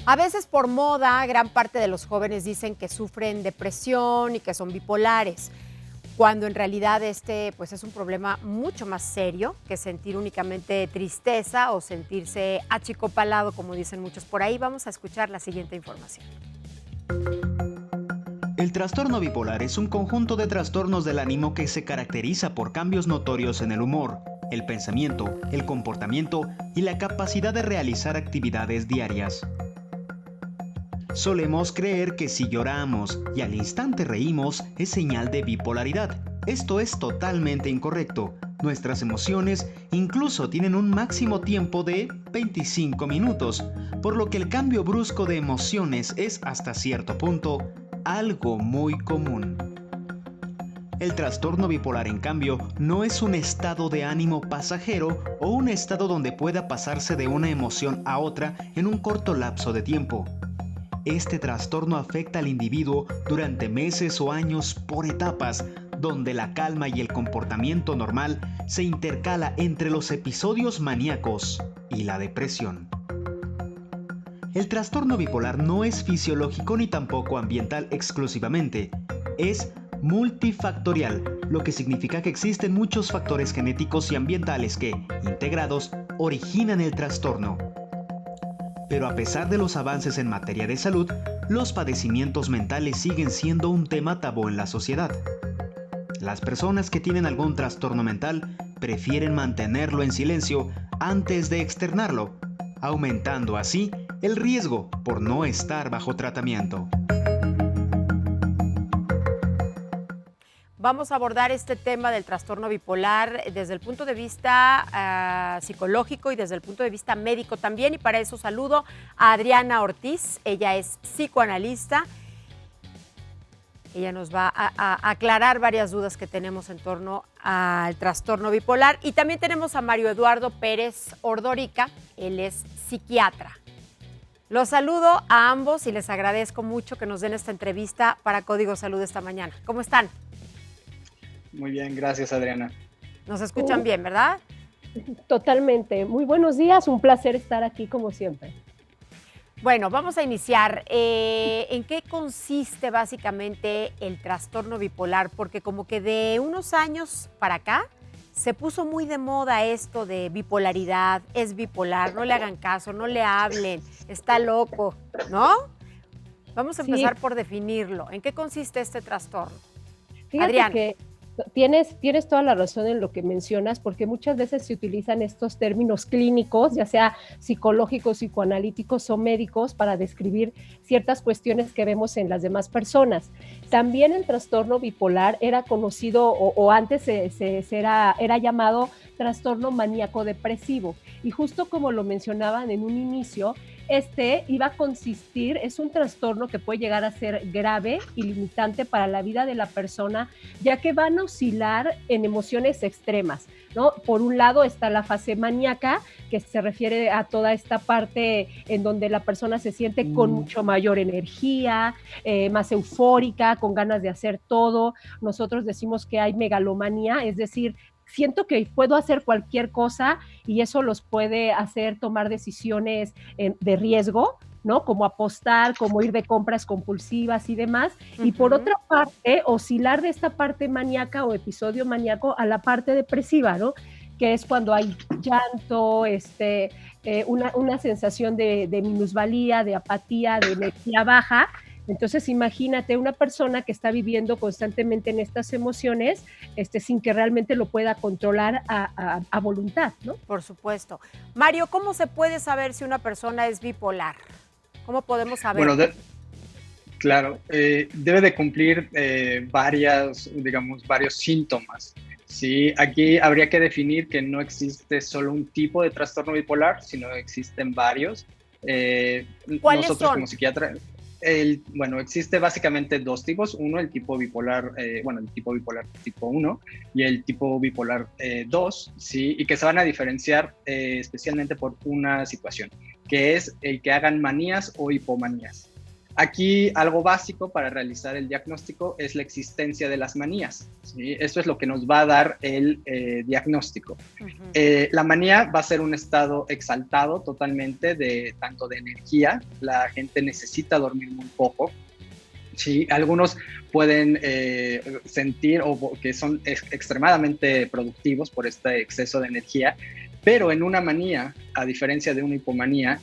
A veces por moda, gran parte de los jóvenes dicen que sufren depresión y que son bipolares, cuando en realidad pues es un problema mucho más serio que sentir únicamente tristeza o sentirse achicopalado, como dicen muchos por ahí. Vamos a escuchar la siguiente información. El trastorno bipolar es un conjunto de trastornos del ánimo que se caracteriza por cambios notorios en el humor, el pensamiento, el comportamiento y la capacidad de realizar actividades diarias. Solemos creer que si lloramos y al instante reímos es señal de bipolaridad. Esto es totalmente incorrecto. Nuestras emociones incluso tienen un máximo tiempo de 25 minutos, por lo que el cambio brusco de emociones es hasta cierto punto algo muy común. El trastorno bipolar, en cambio, no es un estado de ánimo pasajero o un estado donde pueda pasarse de una emoción a otra en un corto lapso de tiempo. Este trastorno afecta al individuo durante meses o años por etapas, donde la calma y el comportamiento normal se intercala entre los episodios maníacos y la depresión. El trastorno bipolar no es fisiológico ni tampoco ambiental exclusivamente, es multifactorial, lo que significa que existen muchos factores genéticos y ambientales que, integrados, originan el trastorno. Pero a pesar de los avances en materia de salud, los padecimientos mentales siguen siendo un tema tabú en la sociedad. Las personas que tienen algún trastorno mental prefieren mantenerlo en silencio antes de externarlo, aumentando así el riesgo por no estar bajo tratamiento. Vamos a abordar este tema del trastorno bipolar desde el punto de vista psicológico y desde el punto de vista médico también, y para eso saludo a Adriana Ortiz. Ella es psicoanalista. Ella nos va a aclarar varias dudas que tenemos en torno al trastorno bipolar. Y también tenemos a Mario Eduardo Pérez Ordorica. Él es psiquiatra. Los saludo a ambos y les agradezco mucho que nos den esta entrevista para Código Salud esta mañana. ¿Cómo están? Muy bien, gracias, Adriana. Nos escuchan bien, ¿verdad? Totalmente. Muy buenos días, un placer estar aquí como siempre. Bueno, vamos a iniciar. ¿En qué consiste básicamente el trastorno bipolar? Porque como que de unos años para acá se puso muy de moda esto de bipolaridad, es bipolar, no le hagan caso, no le hablen, está loco, ¿no? Vamos a empezar por definirlo. ¿En qué consiste este trastorno? Fíjate Adriana. que tienes toda la razón en lo que mencionas, porque muchas veces se utilizan estos términos clínicos, ya sea psicológicos, psicoanalíticos o médicos, para describir ciertas cuestiones que vemos en las demás personas. También el trastorno bipolar era conocido, o antes era llamado trastorno maníaco depresivo, y justo como lo mencionaban en un inicio, iba a consistir, es un trastorno que puede llegar a ser grave y limitante para la vida de la persona, ya que van a oscilar en emociones extremas, ¿no? Por un lado está la fase maníaca, que se refiere a toda esta parte en donde la persona se siente con mucho mayor energía, más eufórica, con ganas de hacer todo. Nosotros decimos que hay megalomanía, es decir, siento que puedo hacer cualquier cosa y eso los puede hacer tomar decisiones de riesgo, ¿no? Como apostar, como ir de compras compulsivas y demás. Y por otra parte, oscilar de esta parte maníaca o episodio maníaco a la parte depresiva, ¿no? Que es cuando hay llanto, una sensación de minusvalía, de apatía, de energía baja. Entonces, imagínate una persona que está viviendo constantemente en estas emociones, sin que realmente lo pueda controlar a voluntad, ¿no? Por supuesto. Mario, ¿cómo se puede saber si una persona es bipolar? ¿Cómo podemos saber? Bueno, claro, debe de cumplir varios síntomas. Sí, aquí habría que definir que no existe solo un tipo de trastorno bipolar, sino existen varios. ¿Cuáles nosotros son? Como psiquiatra, existe básicamente dos tipos. Uno, el tipo bipolar, el tipo bipolar tipo 1 y el tipo bipolar 2, ¿sí? Y que se van a diferenciar especialmente por una situación, que es el que hagan manías o hipomanías. Aquí algo básico para realizar el diagnóstico es la existencia de las manías, ¿sí? Esto es lo que nos va a dar el diagnóstico. La manía va a ser un estado exaltado totalmente tanto de energía. La gente necesita dormir muy poco. Sí, algunos pueden sentir que son extremadamente productivos por este exceso de energía, pero en una manía, a diferencia de una hipomanía,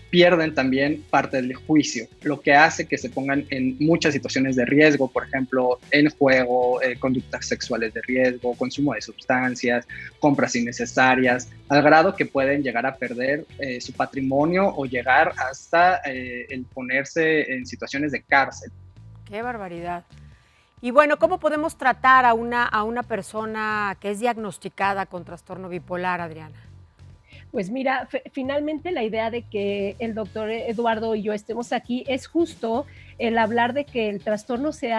pierden también parte del juicio, lo que hace que se pongan en muchas situaciones de riesgo, por ejemplo, en juego, conductas sexuales de riesgo, consumo de sustancias, compras innecesarias, al grado que pueden llegar a perder su patrimonio o llegar hasta el ponerse en situaciones de cárcel. ¡Qué barbaridad! Y bueno, ¿cómo podemos tratar a una persona que es diagnosticada con trastorno bipolar, Adriana? Pues mira, finalmente la idea de que el doctor Eduardo y yo estemos aquí es justo el hablar de que el trastorno se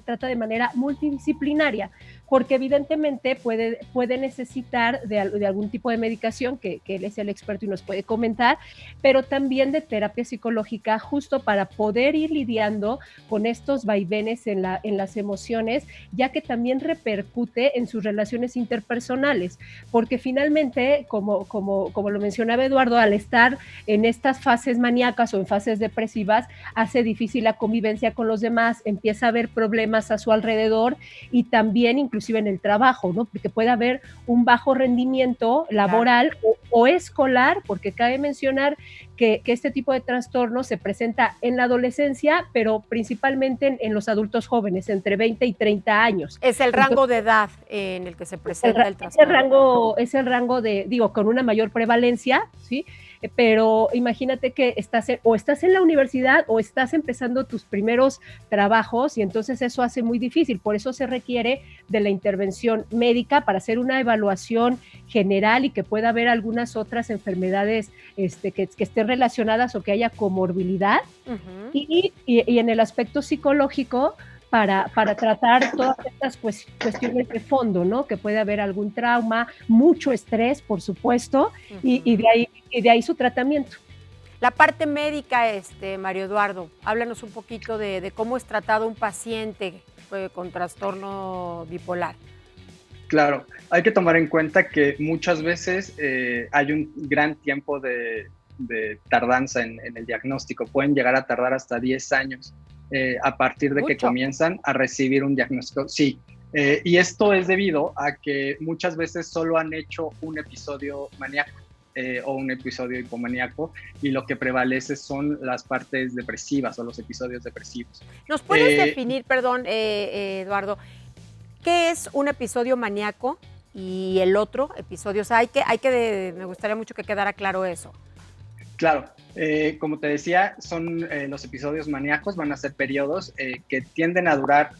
trata de manera multidisciplinaria, porque evidentemente puede necesitar de algún tipo de medicación, que él es el experto y nos puede comentar, pero también de terapia psicológica, justo para poder ir lidiando con estos vaivenes en las emociones, ya que también repercute en sus relaciones interpersonales, porque finalmente, como lo mencionaba Eduardo, al estar en estas fases maníacas o en fases depresivas, hace difícil la convivencia con los demás, empieza a haber problemas a su alrededor y también inclusive en el trabajo, ¿no? Porque puede haber un bajo rendimiento laboral, claro, o escolar, porque cabe mencionar que este tipo de trastorno se presenta en la adolescencia, pero principalmente en los adultos jóvenes, entre 20 y 30 años. Es el rango de edad en el que se presenta el trastorno. Es el rango con una mayor prevalencia, ¿sí? Pero imagínate que estás en la universidad o estás empezando tus primeros trabajos y entonces eso hace muy difícil. Por eso se requiere de la intervención médica para hacer una evaluación general y que pueda haber algunas otras enfermedades que estén relacionadas o que haya comorbilidad. Uh-huh. Y en el aspecto psicológico, para tratar todas estas cuestiones de fondo, ¿no? Que puede haber algún trauma, mucho estrés, por supuesto, uh-huh, y de ahí su tratamiento. La parte médica, Mario Eduardo, háblanos un poquito de cómo es tratado un paciente con trastorno bipolar. Claro, hay que tomar en cuenta que muchas veces hay un gran tiempo de tardanza en el diagnóstico. Pueden llegar a tardar hasta 10 años a partir de que comienzan a recibir un diagnóstico. Sí, y esto es debido a que muchas veces solo han hecho un episodio maníaco o un episodio hipomaníaco y lo que prevalece son las partes depresivas o los episodios depresivos. ¿Nos puedes definir, perdón, Eduardo, qué es un episodio maníaco y el otro episodio? O sea, me gustaría mucho que quedara claro eso. Claro, como te decía, son los episodios maníacos, van a ser periodos que tienden a durar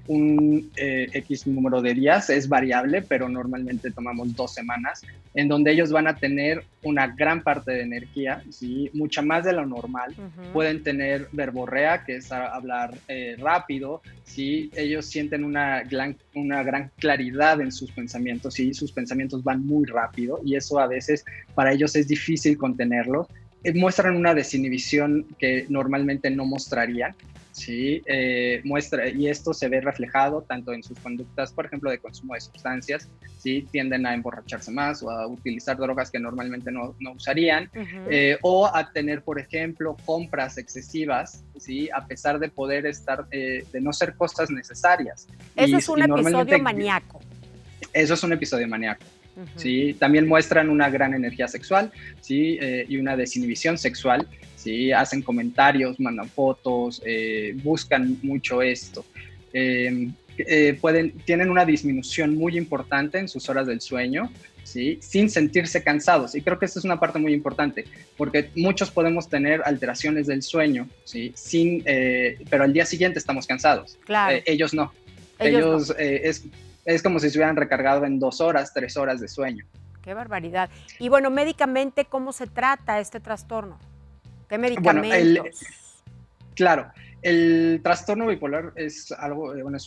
un X número de días, es variable, pero normalmente tomamos 2 semanas, en donde ellos van a tener una gran parte de energía, ¿sí? Mucha más de lo normal. Uh-huh. Pueden tener verborrea, que es hablar rápido, ¿sí? Ellos sienten una gran claridad en sus pensamientos, ¿sí? Sus pensamientos van muy rápido y eso a veces para ellos es difícil contenerlos. Muestran una desinhibición que normalmente no mostrarían. Sí, y esto se ve reflejado tanto en sus conductas, por ejemplo, de consumo de sustancias, ¿sí? Tienden a emborracharse más o a utilizar drogas que normalmente no usarían, uh-huh, o a tener, por ejemplo, compras excesivas, ¿sí? A pesar de poder de no ser cosas necesarias. Eso es un episodio maníaco. Eso es un episodio maníaco. Uh-huh. ¿Sí? También muestran una gran energía sexual, ¿sí? Y una desinhibición sexual, ¿sí? Hacen comentarios, mandan fotos, buscan mucho esto. Tienen una disminución muy importante en sus horas del sueño, ¿sí? Sin sentirse cansados. Y creo que esta es una parte muy importante, porque muchos podemos tener alteraciones del sueño, ¿sí? Pero al día siguiente estamos cansados. Claro. Ellos no. Ellos no. Es como si se hubieran recargado en 2 horas, 3 horas de sueño. Qué barbaridad. Y bueno, médicamente, ¿cómo se trata este trastorno? ¿Qué medicamentos? Claro, el trastorno bipolar es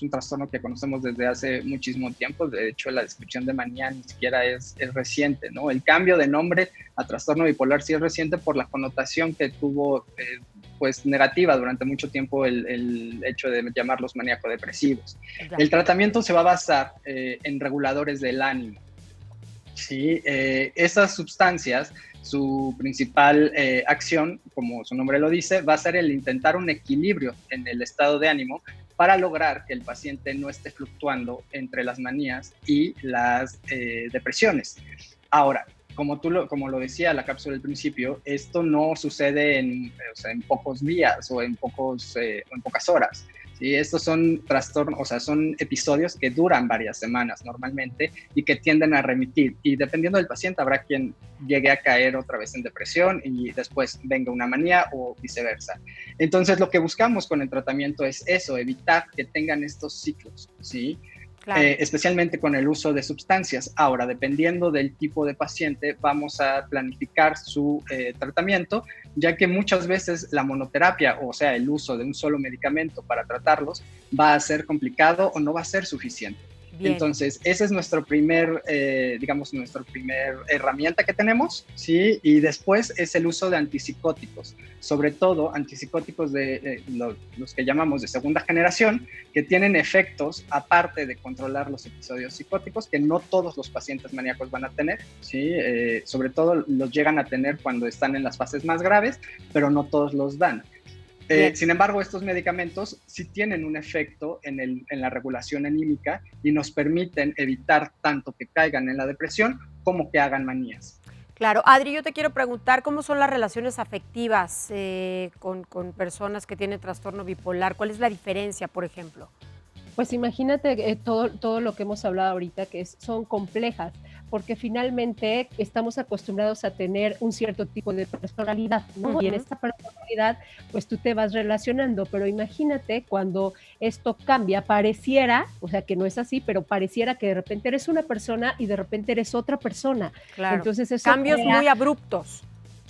un trastorno que conocemos desde hace muchísimo tiempo. De hecho, la descripción de manía ni siquiera es reciente, ¿no? El cambio de nombre a trastorno bipolar sí es reciente por la connotación que tuvo pues negativa durante mucho tiempo el hecho de llamarlos maníaco-depresivos. Ya. El tratamiento se va a basar en reguladores del ánimo. ¿Sí? Esas sustancias, su principal acción, como su nombre lo dice, va a ser el intentar un equilibrio en el estado de ánimo para lograr que el paciente no esté fluctuando entre las manías y las depresiones. Ahora, como lo decía la cápsula al principio, esto no sucede en pocos días o en pocas horas. ¿Sí? Estos son trastornos, o sea, son episodios que duran varias semanas normalmente y que tienden a remitir. Y dependiendo del paciente, habrá quien llegue a caer otra vez en depresión y después venga una manía o viceversa. Entonces, lo que buscamos con el tratamiento es eso, evitar que tengan estos ciclos, ¿sí? Claro. Especialmente con el uso de sustancias. Ahora, dependiendo del tipo de paciente, vamos a planificar su tratamiento, ya que muchas veces la monoterapia, o sea, el uso de un solo medicamento para tratarlos, va a ser complicado o no va a ser suficiente. Bien. Entonces, ese es nuestra primer herramienta que tenemos, ¿sí? Y después es el uso de antipsicóticos, sobre todo antipsicóticos de los que llamamos de segunda generación, que tienen efectos, aparte de controlar los episodios psicóticos, que no todos los pacientes maníacos van a tener, ¿sí? Sobre todo los llegan a tener cuando están en las fases más graves, pero no todos los dan. Sin embargo, estos medicamentos sí tienen un efecto en la regulación anímica y nos permiten evitar tanto que caigan en la depresión como que hagan manías. Claro. Adri, yo te quiero preguntar, ¿cómo son las relaciones afectivas con personas que tienen trastorno bipolar? ¿Cuál es la diferencia, por ejemplo? Pues imagínate todo lo que hemos hablado ahorita, que son complejas, porque finalmente estamos acostumbrados a tener un cierto tipo de personalidad, ¿no? Uh-huh. Y en esta personalidad, pues tú te vas relacionando, pero imagínate cuando esto cambia, pareciera, o sea que no es así, pero pareciera que de repente eres una persona y de repente eres otra persona. Claro. Entonces eso cambios muy abruptos.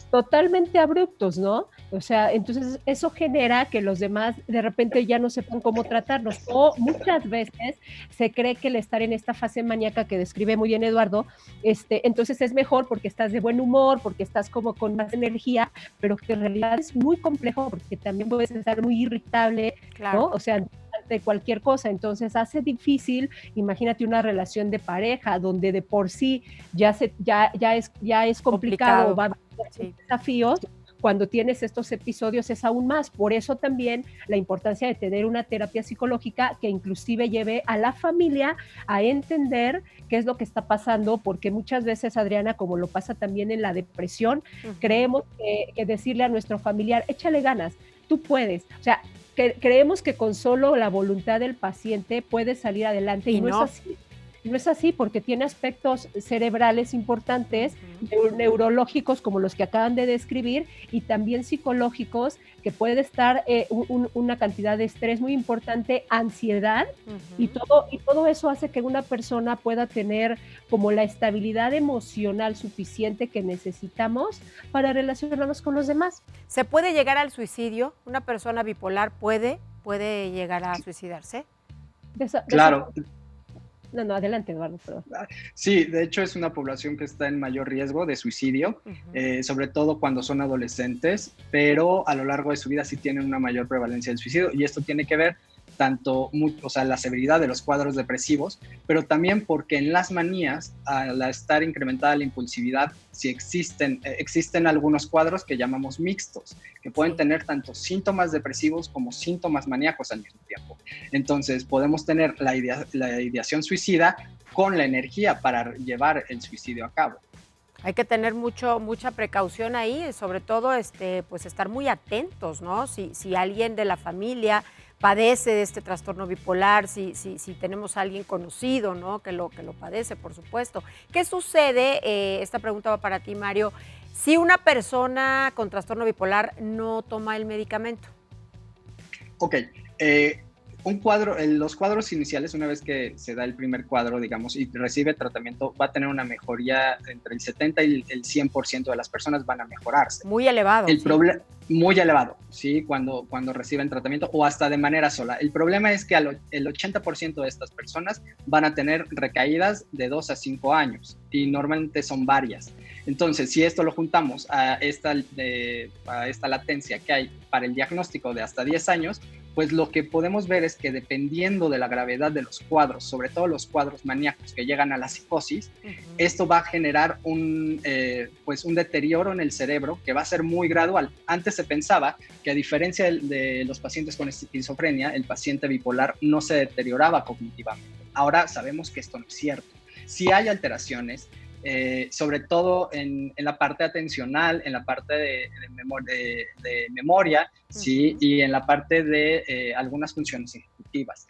Totalmente abruptos, ¿no? O sea, entonces eso genera que los demás de repente ya no sepan cómo tratarnos, o muchas veces se cree que el estar en esta fase maníaca que describe muy bien Eduardo, entonces es mejor porque estás de buen humor, porque estás como con más energía, pero que en realidad es muy complejo porque también puedes estar muy irritable, claro. ¿No? O sea, de cualquier cosa, entonces hace difícil, imagínate una relación de pareja donde de por sí ya es complicado. Va a haber desafíos, cuando tienes estos episodios es aún más, por eso también la importancia de tener una terapia psicológica que inclusive lleve a la familia a entender qué es lo que está pasando, porque muchas veces, Adriana, como lo pasa también en la depresión, creemos que decirle a nuestro familiar, échale ganas, tú puedes, o sea, creemos que con solo la voluntad del paciente puede salir adelante y no es así. No es así porque tiene aspectos cerebrales importantes, neurológicos como los que acaban de describir y también psicológicos que puede estar una cantidad de estrés muy importante, ansiedad y todo eso hace que una persona pueda tener como la estabilidad emocional suficiente que necesitamos para relacionarnos con los demás. ¿Se puede llegar al suicidio? ¿Una persona bipolar puede llegar a suicidarse? Claro. No, adelante, Eduardo. Perdón. Sí, de hecho es una población que está en mayor riesgo de suicidio, sobre todo cuando son adolescentes, pero a lo largo de su vida sí tienen una mayor prevalencia del suicidio y esto tiene que ver tanto, o sea, la severidad de los cuadros depresivos, pero también porque en las manías, al estar incrementada la impulsividad, sí existen algunos cuadros que llamamos mixtos, que pueden tener tanto síntomas depresivos como síntomas maníacos al mismo tiempo. Entonces, podemos tener la ideación suicida con la energía para llevar el suicidio a cabo. Hay que tener mucha precaución ahí, sobre todo pues estar muy atentos, ¿no? Si alguien de la familia padece de este trastorno bipolar, si tenemos a alguien conocido, ¿no? que lo padece, por supuesto. ¿Qué sucede? Esta pregunta va para ti, Mario. Si una persona con trastorno bipolar no toma el medicamento. Ok. Los cuadros iniciales, una vez que se da el primer cuadro, digamos, y recibe tratamiento, va a tener una mejoría entre el 70 y el 100% de las personas van a mejorarse. Muy elevado. Muy elevado, ¿sí? Cuando reciben tratamiento o hasta de manera sola. El problema es que el 80% de estas personas van a tener recaídas de 2 a 5 años y normalmente son varias. Entonces, si esto lo juntamos a esta latencia que hay para el diagnóstico de hasta 10 años, pues lo que podemos ver es que dependiendo de la gravedad de los cuadros, sobre todo los cuadros maníacos que llegan a la psicosis, esto va a generar un deterioro en el cerebro que va a ser muy gradual. Antes se pensaba que, a diferencia de los pacientes con esquizofrenia, el paciente bipolar no se deterioraba cognitivamente. Ahora sabemos que esto no es cierto. Sí hay alteraciones, sobre todo en la parte atencional, en la parte de memoria, ¿sí? Y en la parte de algunas funciones ejecutivas.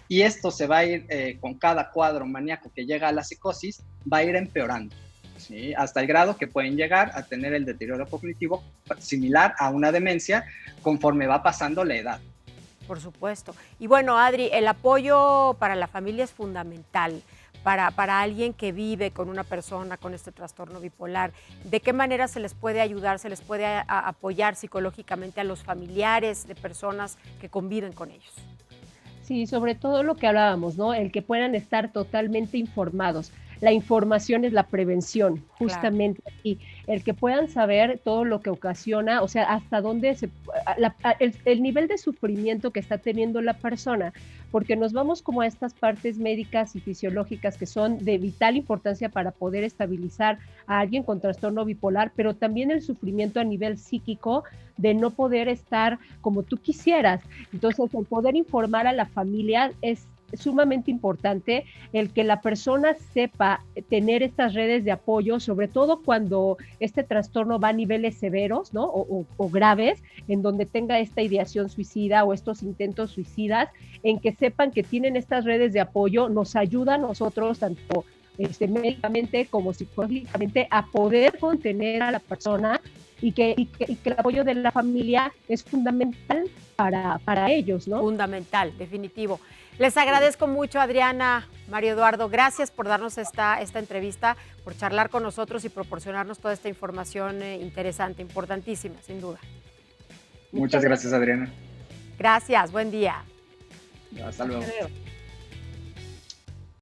Y esto se va a ir con cada cuadro maníaco que llega a la psicosis, va a ir empeorando, ¿sí? Hasta el grado que pueden llegar a tener el deterioro cognitivo similar a una demencia conforme va pasando la edad. Por supuesto. Y bueno, Adri, el apoyo para la familia es fundamental. Para alguien que vive con una persona con este trastorno bipolar, ¿de qué manera se les puede ayudar, se les puede apoyar psicológicamente a los familiares de personas que conviven con ellos? Sí, sobre todo lo que hablábamos, ¿no? El que puedan estar totalmente informados. La información es la prevención, justamente aquí. El que puedan saber todo lo que ocasiona, o sea, hasta dónde el nivel de sufrimiento que está teniendo la persona, porque nos vamos como a estas partes médicas y fisiológicas que son de vital importancia para poder estabilizar a alguien con trastorno bipolar, pero también el sufrimiento a nivel psíquico de no poder estar como tú quisieras. Entonces, el poder informar a la familia es sumamente importante, el que la persona sepa tener estas redes de apoyo, sobre todo cuando este trastorno va a niveles severos, ¿no? o graves, en donde tenga esta ideación suicida o estos intentos suicidas, en que sepan que tienen estas redes de apoyo, nos ayuda a nosotros, tanto médicamente como psicológicamente, a poder contener a la persona y que el apoyo de la familia es fundamental para ellos, ¿no? Fundamental, definitivo. Les agradezco mucho, Adriana, Mario Eduardo, gracias por darnos esta entrevista, por charlar con nosotros y proporcionarnos toda esta información interesante, importantísima, sin duda. Muchas gracias, Adriana. Gracias, buen día. Hasta luego.